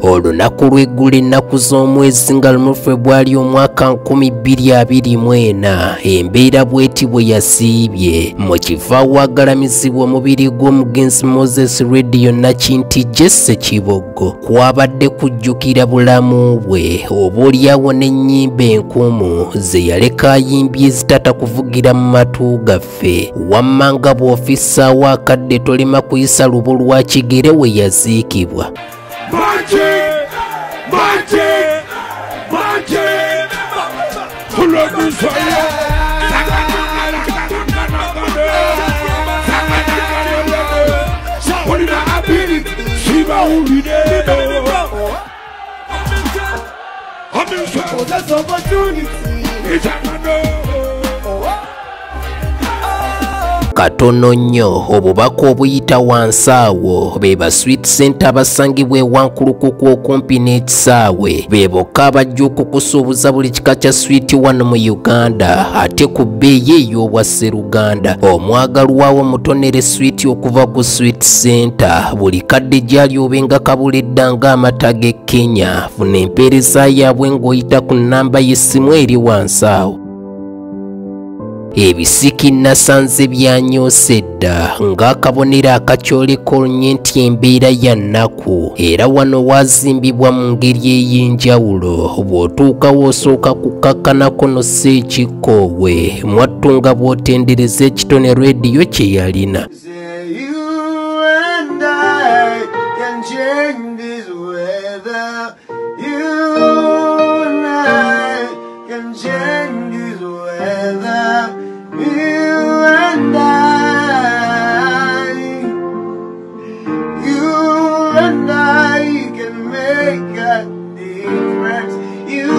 olunaku lw'eggulu ennaku z'omwezi nga lumu February omwaka 2024 embeera bw'eti bwe yasiibye mu kifo awagalamizibwa omubiri gw'omugenzi Moses Radio Nakinti Jesse Kiboggo kwabadde kujjukira bulamu bwe oboolyawo n'ennyimba enkumu ze yaleka ayimbye ezitata kuvugira mu matu gaffe wamma nga bw'ofissaawo akadde tolema kuyisa lubu lwa kigere we yaziikibwa. Katono nnyo obubaka obuyita wansi awo be ba Sweet Center abasangibwa ewankulukuku okumpi n'ekisaawe be bokka abajja okukusuubuza buli kika kya swiiti wano mu Uganda ate ku bbeeyi ey'obwa Sseruganda. Omwagalwawo mutonere swiiti okuva ku Sweet Center buli kadde gyali obenga kabuledda ng'amata g'e Kenya. Funa empeereza yaabwe ng'oyita ku nnamba y'essimu eri wansi awo. Ebisiki nasanze byanyoose dda ng'akabonero akakyoleka olunye nti embeera ya nnaku era wano waazimbibwa mu ngeri ey'enjawulo. Bw'otuukawo osooka kukakkanako n'ossa ekikkowe mwattu nga bw'otendereza ekitone rediyo kye yalina.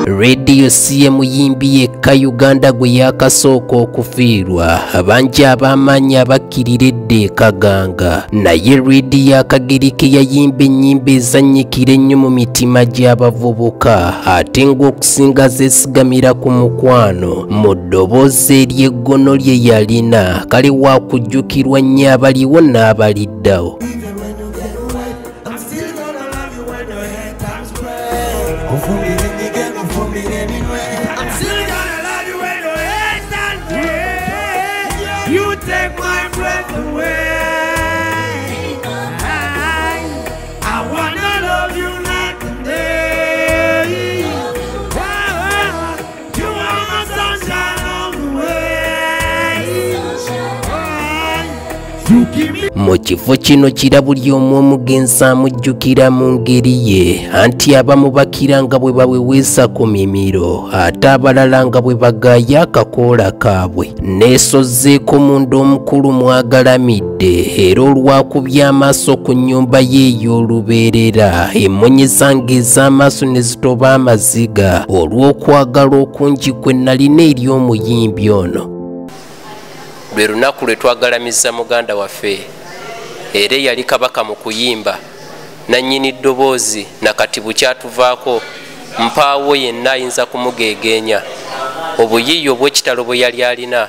Radio si ye muyimbi yekka Uganda gwe yakasooka okufiirwa. Abangi ab'amaanyi abakkirira edda ekaganga, naye radio Akagiriki yayimba ennyimba ezannyikira ennyo mu mitima gy'abavubuka ate ng'okusinga zeesigamira ku mukwano mu ddoboozi ery'eggono lye yalina. Kale waakujjukirwa nnyo abaliwo n'abaliddawo. Mu kifo kino kira buli omu omugenzi amujjukira mu ngeri ye, anti abamu bakira nga bwe baweweesa ku mimiro ate abalala nga bwe bagaaya akakoola kaabwe. Neesozzeeko munda omukulu mwagalamidde era olwakubya amaaso ku nnyumba ye ey'olubeerera emmonye zange ez'amaaso ne zitoba amaziga olw'okwagala okungi kwe nalina eri omuyimbi ono. Lwe lunaku lwe twagalamiza muganda waffe era yali kabaka mu kuyimba nannyini ddoboozi nakati bukyatuvaako mpaawo yenna ayinza kumugeegeenya obuyiiya obw'ekitalo bwe yali alina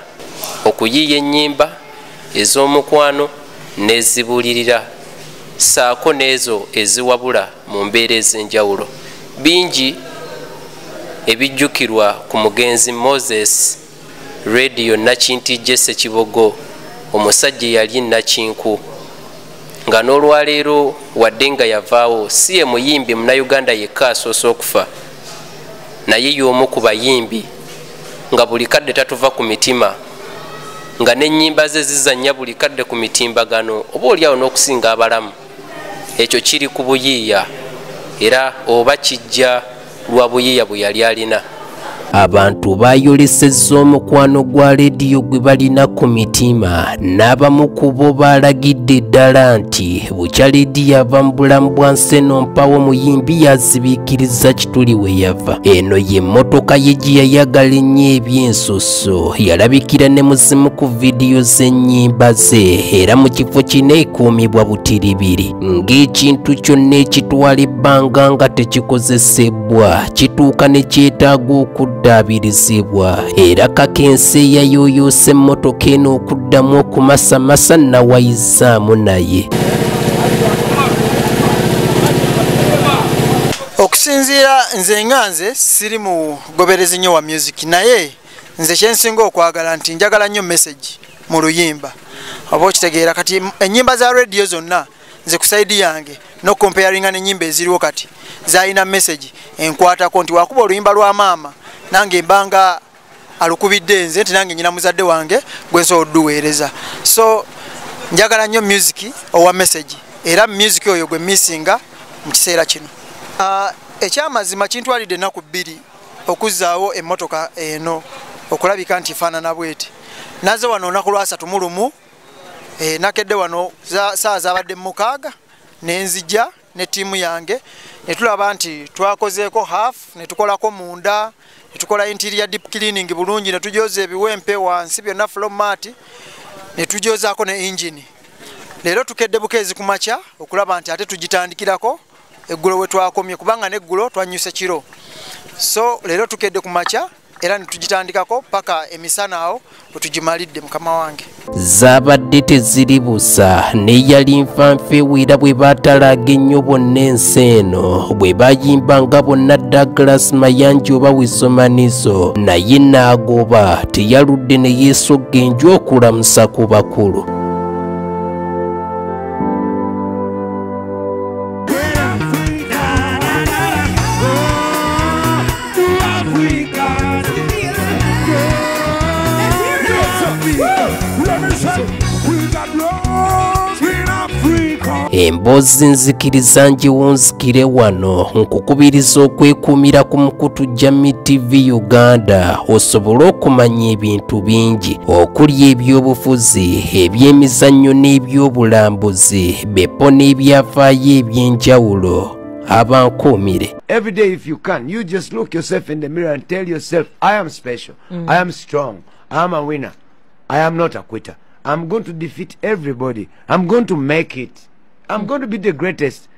okuyiiya ennyimba ez'omukwano n'ezibulirira saako n'ezo eziwabula mu mbeera ez'enjawulo. Bingi ebijjukirwa ku mugenzi Moses Radio Nakinti Jesse Kiboggo, omusajja yali nakinku nga n'olwaleero wadde nga yavaawo si ye muyimbi Munnayuganda yekka asoose okufa, naye y'omu ku bayimbi nga buli kadde tatuva ku mitima, nga n'ennyimba ze zizannya buli kadde ku mitimbagano oba oliawo n'okusinga abalamu. Ekyo kiri ku buyiiya era oba kijja lwa buyiiya bwe yali alina. Abantu bayolesezza omukwano gwa lediyo gwe balina ku mitima n'abamu ku bo balagidde ddala nti bukya lediyo ava mu bulamu bwa Nseno mpawo muyimbi yazibiikiriza kituli we yava. Eno ye mmotoka ye gye yayagala ennyo eby'ensusso, yalabikira ne muzimu ku vidiyo z'ennyimba ze era mu kifo kino ekuumibwa butiribiri ng'ekintu kyonna ekitwala ebbanga nga tekikozesebwa kituuka ne kyetaaga okuddabirizibwa era kakensi yayooyoose emmotoka eno okuddamu okumasamasa nawayizaamu naye. Okusinziira nze nganze siri mu goberezi nnyo wa music naye nze kyensinga okwagala nti njagala nnyo message mu luyimba oba okitegeera kati ennyimba za radio zonna nze ku side yange no comparinga n'ennyimba eziriwo kati zaalina message enkwatako nti wakuba oluyimba lwa maama nange mbanga alukubidde nze nti nange nyina muzadde wange gwensobola odduweereza so njagala nnyo music owa message era music oyo gwe missinga mu kiseera kino ekyamazima kintwalidde ennaku 2 okuzzaawo emmotoka eno okulabika nti faanana bweti naze wano olunaku lwa 3 mu lumu nakedde wano saa zabadde 6 nenzija ne tiimu yange ne tulaba nti twakozeeko half ne tukolako munda ne tukola interior deep cleaning bulungi ne tujooza ebiwempe wansi byonna flomat ne tujoozaako ne engine leero tukedde bukeezi ku makya okulaba nti ate tugitandikirako eggulo we twakomye kubanga n'eggulo twanyuse kiro so leero tukedde ku makya era ne tugitandikako paka emisana awo bwe tugimalidde mukama wange zaabadde teziri busa neyali nfanfeewera bwe baatalaga ennyo bonna ensi eno bwe bayimbanga bonna Douglas Mayanja oba Wisomanizo naye n'agoba teyaludde ne yeesogga enju okulamusa ku bakulu. Emboozi nzikiriza njiwunzikire wano nkukubiriza okwekuumira ku Okujjukira TV Uganda osobole okumanya ebintu bingi okuli ebyobufuzi ebyemizannyo n'ebyobulambuzi bepo n'ebyafaayo ebyenjawulo abankuumire. Every day if you can, you just look yourself in the mirror and tell yourself, I am special, I am strong, I am a winner, I am not a quitter. I'm going to defeat everybody. I'm going to make it. I'm going to be the greatest.